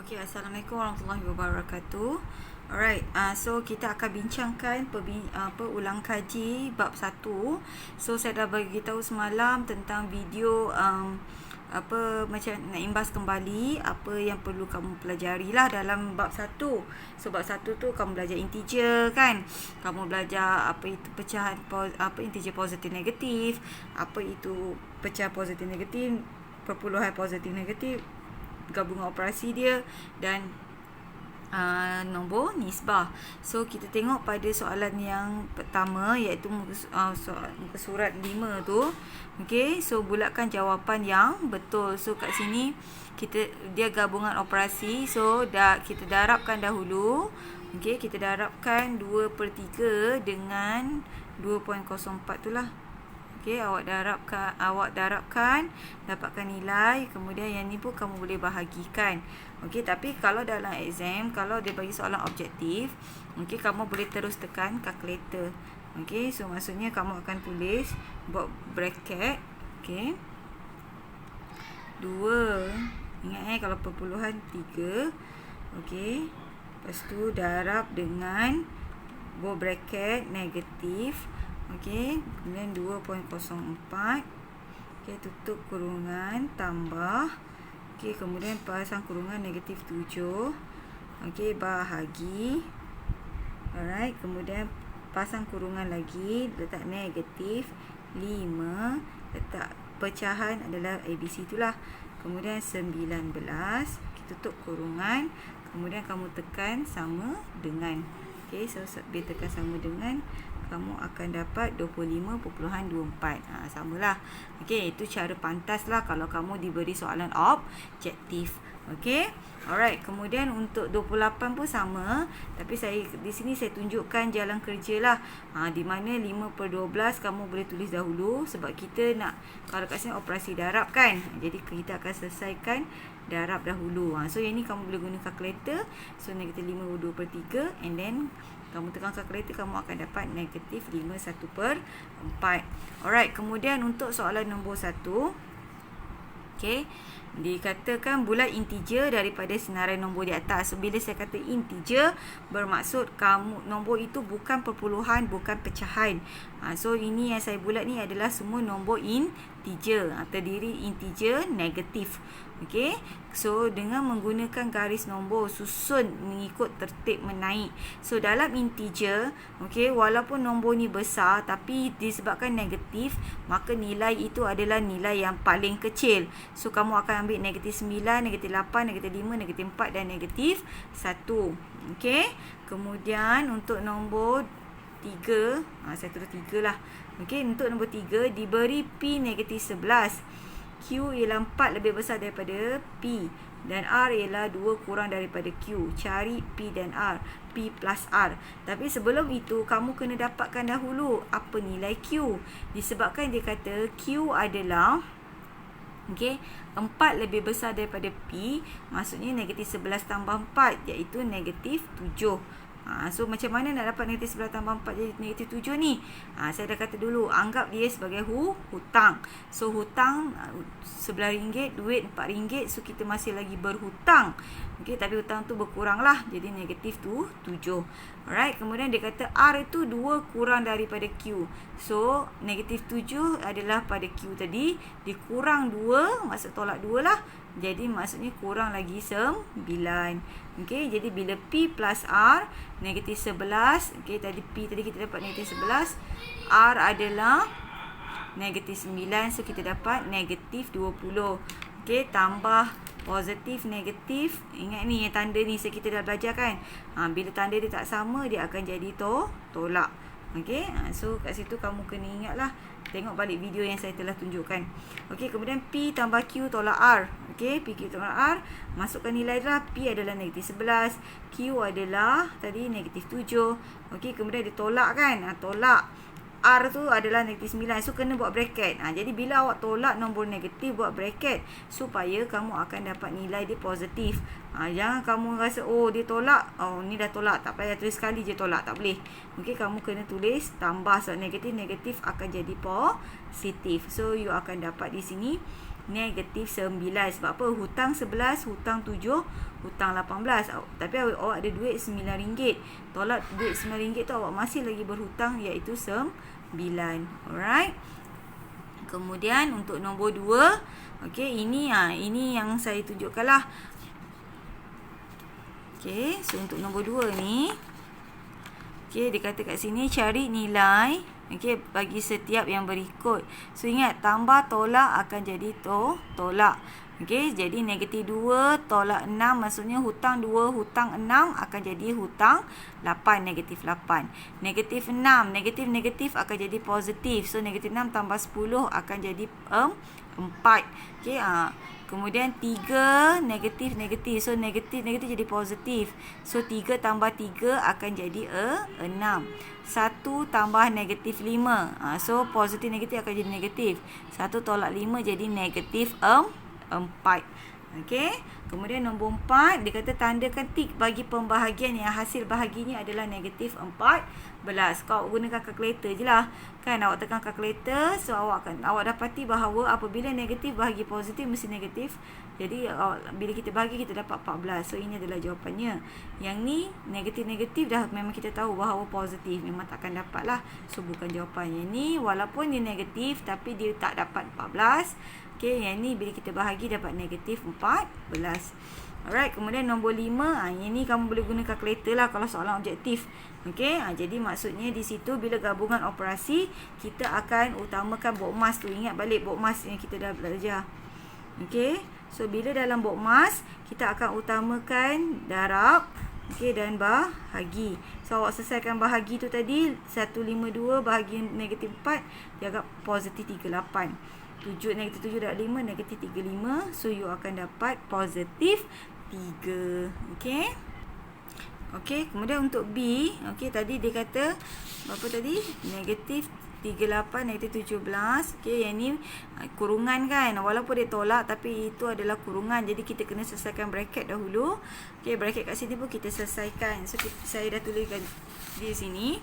Okay, Assalamualaikum warahmatullahi wabarakatuh. Alright, so kita akan bincangkan ulang kaji bab 1. So saya dah bagi tahu semalam tentang video macam nak imbas kembali apa yang perlu kamu pelajari lah dalam bab 1. So bab 1 tu kamu belajar integer kan. Kamu belajar apa itu pecahan integer positif negatif, apa itu pecahan positif negatif, perpuluhan positif negatif, gabungan operasi dia dan nombor nisbah. So kita tengok pada soalan yang pertama iaitu muka surat 5 tu. Okey, so bulatkan jawapan yang betul. So kat sini dia gabungan operasi. So kita darabkan dahulu. Okey, kita darabkan 2/3 dengan 2.04 tu lah. Okey, awak darabkan dapatkan nilai, kemudian yang ni pun kamu boleh bahagikan. Okey, tapi kalau dalam exam, kalau dia bagi soalan objektif, okey, kamu boleh terus tekan calculator. Okey, so maksudnya kamu akan tulis buat bracket, okey. 2. Ingat kalau perpuluhan 3. Okey. Lepas tu darab dengan buat bracket negatif. Okey, kemudian 2.04. Okey, tutup kurungan, tambah. Okey, kemudian pasang kurungan negatif 7. Okey, bahagi. Alright, kemudian pasang kurungan lagi, letak negatif 5. Letak pecahan adalah ABC itulah. Kemudian 19. Kita tutup kurungan. Kemudian kamu tekan sama dengan. Okey, so bila tekan sama dengan, kamu akan dapat 25.24. Samalah. Okey, itu cara pantas lah kalau kamu diberi soalan objektif. Okey. Alright, kemudian untuk 28 pun sama, tapi di sini saya tunjukkan jalan kerja lah. Di mana 5/12 kamu boleh tulis dahulu sebab kita nak, kalau kat sini operasi darab kan. Jadi kita akan selesaikan darab dahulu. So yang ni kamu boleh guna calculator. So negatif 5/2/3 and then kamu tekan calculator, kamu akan dapat negatif 5/1/4. Alright, kemudian untuk soalan nombor 1. Okey, dikatakan bulat integer daripada senarai nombor di atas. So bila saya kata integer, bermaksud nombor itu bukan perpuluhan, bukan pecahan. So ini yang saya bulat ni adalah semua nombor integer, terdiri integer negatif. Okey, so dengan menggunakan garis nombor susun mengikut tertib menaik. So dalam integer, okey, walaupun nombor ni besar tapi disebabkan negatif, maka nilai itu adalah nilai yang paling kecil. So kamu akan ambil negatif 9, negatif 8, negatif 5, negatif 4 dan negatif 1. Okey, kemudian untuk nombor 3, saya tulis 3 lah. Okey, untuk nombor 3 diberi P negatif 11. Q ialah 4 lebih besar daripada P dan R ialah 2 kurang daripada Q. Cari P dan R, P plus R. Tapi sebelum itu kamu kena dapatkan dahulu apa nilai Q. Disebabkan dia kata Q adalah 4 lebih besar daripada P, maksudnya negatif 11 tambah 4 iaitu negatif 7. So macam mana nak dapat negatif 11 tambah 4 jadi negatif 7 ni? Saya dah kata dulu, anggap dia sebagai hutang. So hutang RM11, duit RM4. So kita masih lagi berhutang. Okey, tapi hutang tu berkurang lah, jadi negatif tu 7. Alright, kemudian dia kata R itu 2 kurang daripada Q. So negatif 7 adalah pada Q tadi, dikurang 2, maksud tolak 2 lah. Jadi maksudnya kurang lagi 9. Okey, jadi bila P plus R negatif 11, okey, tadi P tadi kita dapat negatif 11, R adalah negatif 9, so kita dapat negatif 20. Okey, tambah positif negatif. Ingat ni yang tanda ni kita dah belajar kan. Bila tanda dia tak sama, dia akan jadi tolak. Okey, so kat situ kamu kena ingatlah. Tengok balik video yang saya telah tunjukkan. Okey, kemudian P tambah Q tolak R. Okey, P Q tolak R. Masukkan nilai lah. P adalah negatif 11. Q adalah tadi negatif 7. Okey, kemudian ditolak kan. Tolak. R tu adalah negatif 9. So kena buat bracket. Jadi bila awak tolak nombor negatif, buat bracket supaya kamu akan dapat nilai dia positif. Jangan kamu rasa dia tolak, ni dah tolak, tak payah tulis sekali je tolak, tak boleh. Okey, kamu kena tulis tambah, sebab negatif akan jadi positif. So you akan dapat di sini negatif 9. Sebab apa? Hutang 11, hutang 7, hutang 18. Tapi awak ada duit RM9. Tolak duit RM9 tu, awak masih lagi berhutang, iaitu 9. Alright. Kemudian untuk nombor 2, okey, ini yang saya tunjukkan lah. Okey, so untuk nombor 2 ni, okey, dia kata kat sini cari nilai, okey, bagi setiap yang berikut. So ingat, tambah tolak akan jadi tolak. Okey, jadi negatif 2 tolak 6, maksudnya hutang 2, hutang 6 akan jadi hutang 8, negatif 8. Negatif 6, negatif akan jadi positif. So negatif 6 tambah 10 akan jadi 4. Okey, kemudian 3 negatif. So negatif jadi positif. So 3 tambah 3 akan jadi 6. 1 tambah negatif 5. So positif negatif akan jadi negatif. 1 tolak 5 jadi negatif 4. Okey. Kemudian nombor 4, dia kata tandakan tik bagi pembahagian yang hasil bahaginya adalah negatif 14. Kau gunakan kalkulator je lah. Kan, awak tekan kalkulator, so awak dapati bahawa apabila negatif bahagi positif mesti negatif. Jadi bila kita bahagi, kita dapat 14. So ini adalah jawapannya. Yang ni negatif dah memang kita tahu bahawa positif, memang takkan dapat lah. So bukan jawapannya. Ni walaupun dia negatif tapi dia tak dapat 14. Okey, yang ni bila kita bahagi dapat negatif 14. Alright, kemudian nombor 5, yang ni kamu boleh guna kalkulator lah kalau soalan objektif. Okey, jadi maksudnya di situ bila gabungan operasi, kita akan utamakan BODMAS tu. Ingat balik BODMAS yang kita dah belajar. Okey, so bila dalam BODMAS, kita akan utamakan darab, okey, dan bahagi. So awak selesaikan bahagi tu tadi, 152 bahagi negatif 4, dia agak positif 38. 7 negatif 7 darab 5 negatif 35. So you akan dapat positif 3. Okey. Okey, kemudian untuk B, okey, tadi dia kata berapa tadi? Negatif 38 negatif 17. Okey, yang ni kurungan kan. Walaupun dia tolak tapi itu adalah kurungan. Jadi kita kena selesaikan bracket dahulu. Okey, bracket kat sini pun kita selesaikan. So saya dah tuliskan di sini.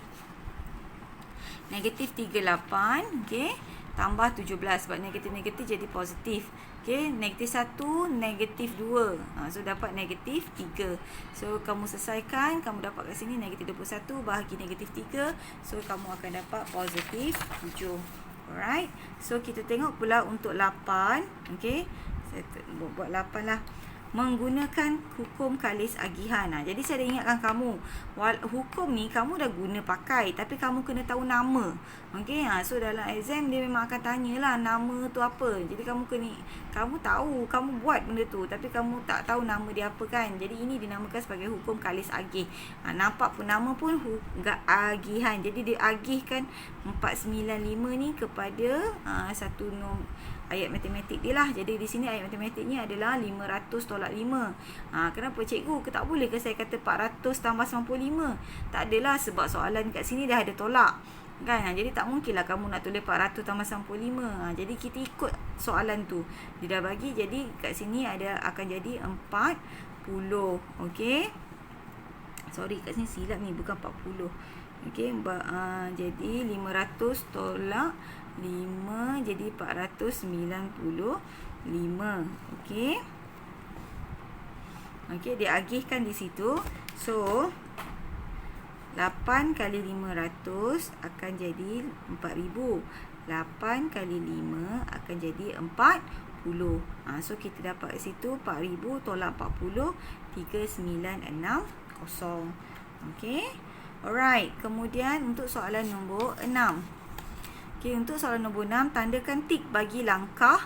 Negatif 38, okey, tambah 17 sebab negatif jadi positif. Okey, negatif 1, negatif 2. So dapat negatif 3. So kamu selesaikan, kamu dapat kat sini negatif 21 bahagi negatif 3. So kamu akan dapat positif 7. Alright. So kita tengok pula untuk 8. Okey, saya buat 8 lah. Menggunakan hukum kalis agihan. Jadi saya dah ingatkan kamu, hukum ni kamu dah guna pakai, tapi kamu kena tahu nama. Okey, so dalam exam dia memang akan tanyalah nama tu apa. Jadi kamu tahu, kamu buat benda tu, tapi kamu tak tahu nama dia apa kan. Jadi ini dinamakan sebagai hukum kalis agih. Nampak pun nama pun agihan. Jadi dia agihkan 495 ni kepada satu ayat matematik dia lah. Jadi di sini ayat matematiknya adalah 500 tolak 5. Kenapa cikgu? Tak boleh ke saya kata 400 tambah 95? Tak adalah, sebab soalan kat sini dah ada tolak. Kan? Jadi tak mungkinlah kamu nak tulis 400 tambah 95. Jadi kita ikut soalan tu. Dia dah bagi, jadi kat sini akan jadi 40. Okey. Sorry, kat sini silap ni, bukan 40. Okey, jadi 500 tolak 5 jadi 495. Okey. Okey, dia agihkan di situ. So 8 kali 500 akan jadi 4000. 8 kali 5 akan jadi 40. So kita dapat kat situ 4000 tolak 40, 3960. Okey. Alright, kemudian untuk soalan nombor 6. Okey, untuk soalan nombor 6, tandakan tik bagi langkah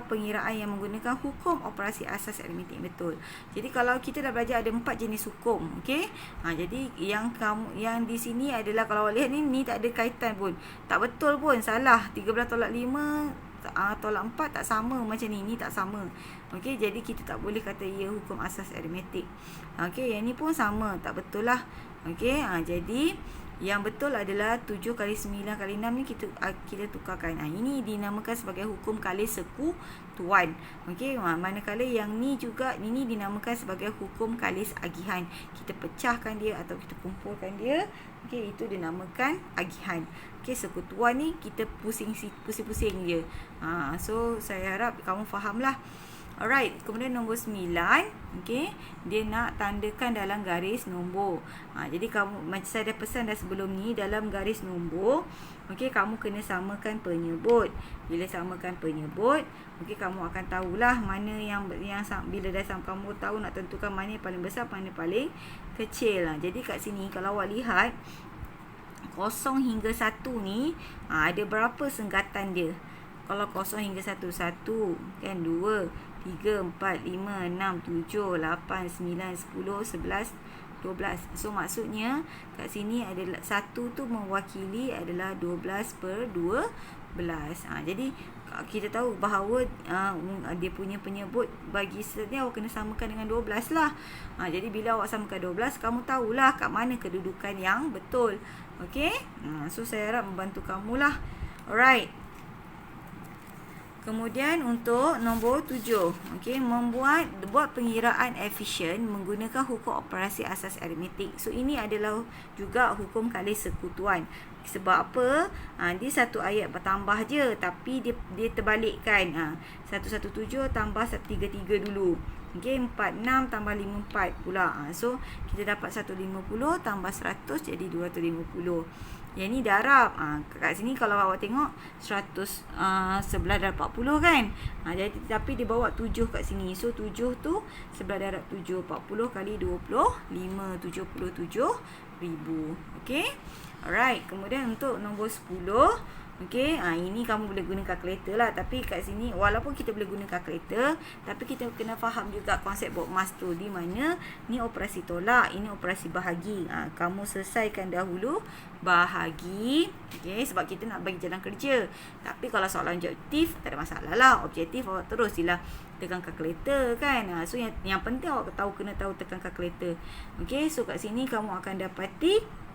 pengiraan yang menggunakan hukum operasi asas aritmetik betul. Jadi kalau kita dah belajar ada 4 jenis hukum, okey. Jadi yang di sini adalah, kalau awak lihat ni tak ada kaitan pun. Tak betul pun, salah. 13 tolak 5 tolak 4 tak sama macam ni tak sama. Okey, jadi kita tak boleh kata ia hukum asas aritmetik. Okey, yang ni pun sama, tak betul lah. Okey, jadi Yang betul adalah 7 kali 9 kali 6 ni kita tukarkan. Ini dinamakan sebagai hukum kali sekutuan. Okey, manakala yang ni juga ini dinamakan sebagai hukum kalis agihan. Kita pecahkan dia atau kita kumpulkan dia. Okey, itu dinamakan agihan. Okey, sekutuan ni kita pusing-pusing je. So saya harap kamu fahamlah. Alright, kemudian nombor 9, okey, dia nak tandakan dalam garis nombor. Jadi kamu, macam saya dah pesan dah sebelum ni, dalam garis nombor, okey, kamu kena samakan penyebut. Bila samakan penyebut, okey, kamu akan tahulah mana yang bila dah kamu tahu nak tentukan mana yang paling besar, mana paling kecil. Jadi kat sini kalau awak lihat 0 hingga 1 ni, ada berapa senggatan dia? Kalau 0 hingga 1, 1 kan, 2, 3, 4, 5, 6, 7, 8, 9, 10, 11, 12. So maksudnya kat sini adalah 1 tu mewakili adalah 12 per 12. Jadi kita tahu bahawa dia punya penyebut bagi seterusnya awak kena samakan dengan 12 lah. Jadi bila awak samakan 12, kamu tahulah kat mana kedudukan yang betul. Okey? So saya harap membantu kamulah. Alright. Kemudian untuk nombor 7, okey, buat pengiraan efisien menggunakan hukum operasi asas aritmetik. So ini adalah juga hukum kali sekutuan. Sebab apa? Dia satu ayat bertambah je, tapi dia terbalikkan. 117 tambah 33 dulu. Okey, 46 tambah 54 pula. So kita dapat 150 tambah 100 jadi 250. Yang ni darab. Kat sini kalau awak tengok 111 darab 40 kan. Jadi tapi dia bawa 7 kat sini. So 7 tu 11 darab 7, 40 kali 25, 77,000. Okey. Alright, kemudian untuk nombor 10, okey, ini kamu boleh guna kalkulator lah. Tapi kat sini walaupun kita boleh guna kalkulator, tapi kita kena faham juga konsep bookmas tu, di mana ni operasi tolak, ini operasi bahagi. Kamu selesaikan dahulu bahagi, okey, sebab kita nak bagi jalan kerja. Tapi kalau soalan objektif tak ada masalah lah. Objektif awak terus silah tekan kalkulator kan. So yang penting awak kena tahu tekan kalkulator. Okey, so kat sini kamu akan dapati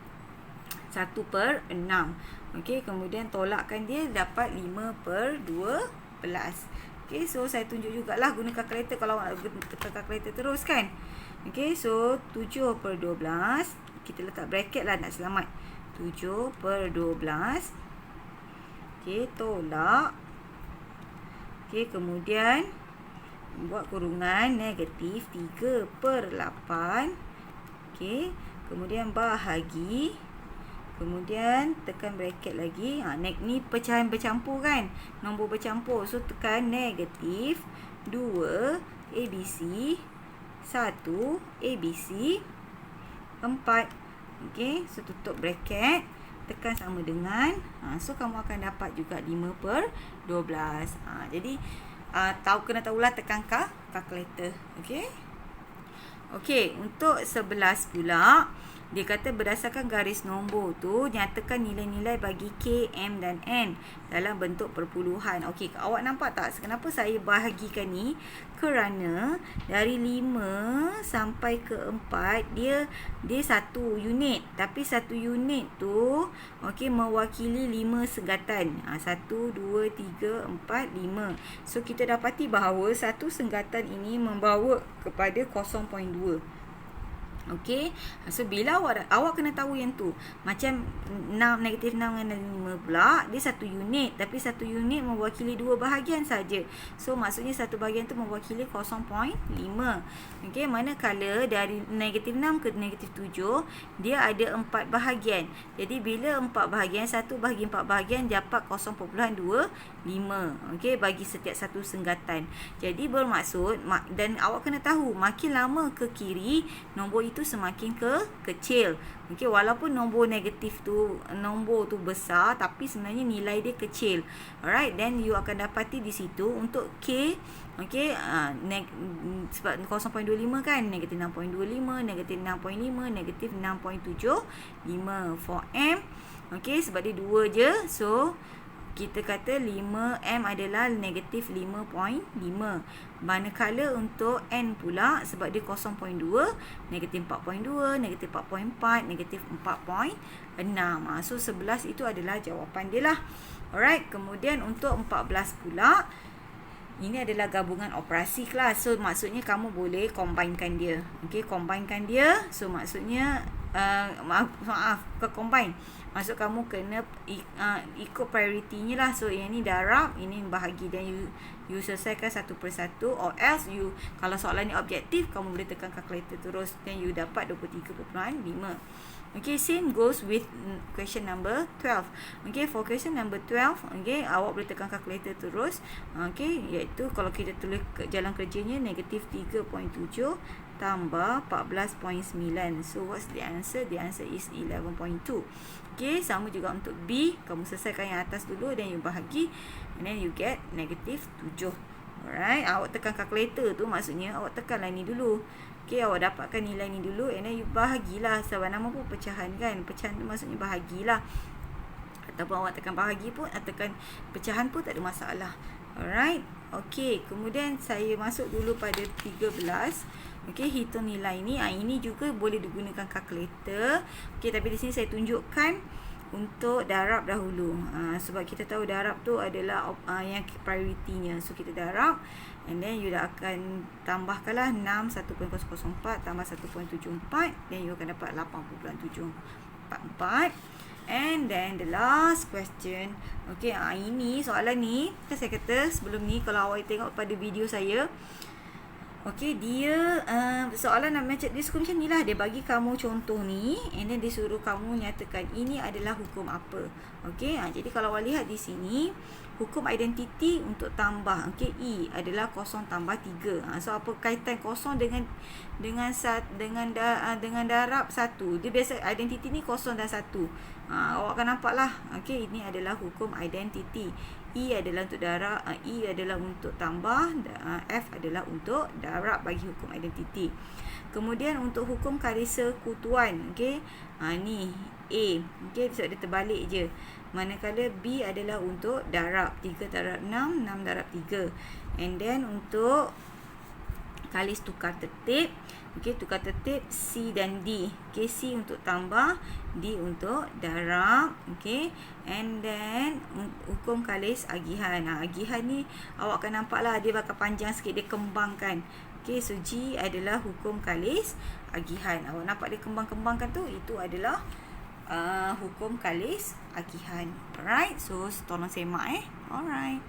1/6. Okey, kemudian tolakkan dia dapat 5/12. Okey, so saya tunjuk jugalah guna kalkulator kalau awak tekan kalkulator terus kan. Okey, so 7/12, kita letak bracket lah nak selamat. 7/12. Okey, tolak. Okey, kemudian buat kurungan negatif 3/8. Okey, kemudian bahagi. Kemudian tekan bracket lagi. Ni pecahan bercampur kan. Nombor bercampur. So tekan negatif 2 ABC 1 ABC 4. Okey, so tutup bracket. Tekan sama dengan. So kamu akan dapat juga 5/12. Jadi kena tahulah tekan kalkulator. Okey. Okey, untuk 11 pula, dia kata berdasarkan garis nombor tu, nyatakan nilai-nilai bagi K, M dan N dalam bentuk perpuluhan. Okey, awak nampak tak kenapa saya bahagikan ni? Kerana dari 5 sampai ke 4 dia satu unit. Tapi satu unit tu okey mewakili 5 senggatan. 1 2 3 4 5. So kita dapati bahawa satu senggatan ini membawa kepada 0.2. Okey, so bila awak kena tahu yang tu. Macam negatif 6 dengan 5 pula, dia satu unit, tapi satu unit mewakili 2 bahagian saja. So maksudnya satu bahagian tu mewakili 0.5. Okey, manakala dari negatif 6 ke negatif 7 dia ada 4 bahagian. Jadi bila 4 bahagian, 1 bahagi 4 bahagian dapat 0.25. Okey, bagi setiap satu senggatan. Jadi bermaksud, dan awak kena tahu makin lama ke kiri nombor itu semakin kecil. Okey, walaupun nombor tu besar, tapi sebenarnya nilai dia kecil. Alright, then you akan dapati di situ untuk K, okey, sebab 0.25 kan, negatif 6.25, negatif 6.5, negatif 6.75. For M, okey, sebab dia 2 je, so kita kata 5M adalah negatif 5.5. Manakala untuk N pula, sebab dia 0.2, negatif 4.2, negatif 4.4, negatif 4.6. So 11 itu adalah jawapan dia lah. Alright, kemudian untuk 14 pula, ini adalah gabungan operasi kelas. So maksudnya kamu boleh combinekan dia. Okey, combinekan dia. So maksudnya combine. Maksud kamu kena ikut priority-nya lah. So yang ni darab, ini bahagi, dan you selesaikan satu persatu, or else you, kalau soalan ni objektif, kamu boleh tekan calculator terus, then you dapat 23.5. Okay, same goes with question number 12. Okay, for question number 12, okay, awak boleh tekan calculator terus. Okay, iaitu kalau kita tulis jalan kerjanya negatif 3.7 tambah 14.9. So what's the answer? The answer is 11.2. Okay, sama juga untuk B. Kamu selesaikan yang atas dulu, then you bahagi, and then you get negatif 7. Alright, awak tekan calculator tu maksudnya awak tekanlah ni dulu. Okay, awak dapatkan nilai ni dulu, and then you bahagilah. Sebab nama pun pecahan kan. Pecahan tu maksudnya bahagilah. Ataupun awak tekan bahagi pun, tekan pecahan pun tak ada masalah. Alright. Okay, kemudian saya masuk dulu pada 13. Okay, hitung nilai ni. Ini juga boleh digunakan kalkulator. Okay, tapi di sini saya tunjukkan untuk darab dahulu. Sebab kita tahu darab tu adalah yang prioritinya. So kita darab, and then you dah akan tambahkanlah 6 1.004 tambah 1.74, then you akan dapat 8.744. And then the last question. Okay, ini soalan ni kan saya kata sebelum ni, kalau awak tengok pada video saya, okay, dia soalan macam dia suka macam ni lah. Dia bagi kamu contoh ni, and then dia suruh kamu nyatakan ini adalah hukum apa. Okay, jadi kalau awak lihat di sini, hukum identiti untuk tambah, okay, E adalah 0 tambah 3. So apa kaitan 0 dengan darab 1? Dia biasa identiti ni 0 dan 1. Awak akan nampak lah. Okay, ini adalah hukum identiti. E adalah untuk darab, E adalah untuk tambah, F adalah untuk darab bagi hukum identiti. Kemudian untuk hukum kali sekutuan, okay, ni A, okay, sebab dia terbalik je. Manakala B adalah untuk darab, 3 darab 6, 6 darab 3. And then untuk kali tukar tertib, okay, tukar tertib C dan D. Okay, C untuk tambah, D untuk darab. Okay, and then hukum kalis agihan. Agihan ni awak akan nampak lah, dia bakal panjang sikit, dia kembangkan. Okay, so G adalah hukum kalis agihan. Awak nampak dia kembang-kembangkan tu, itu adalah hukum kalis agihan. Alright, so tolong semak Alright.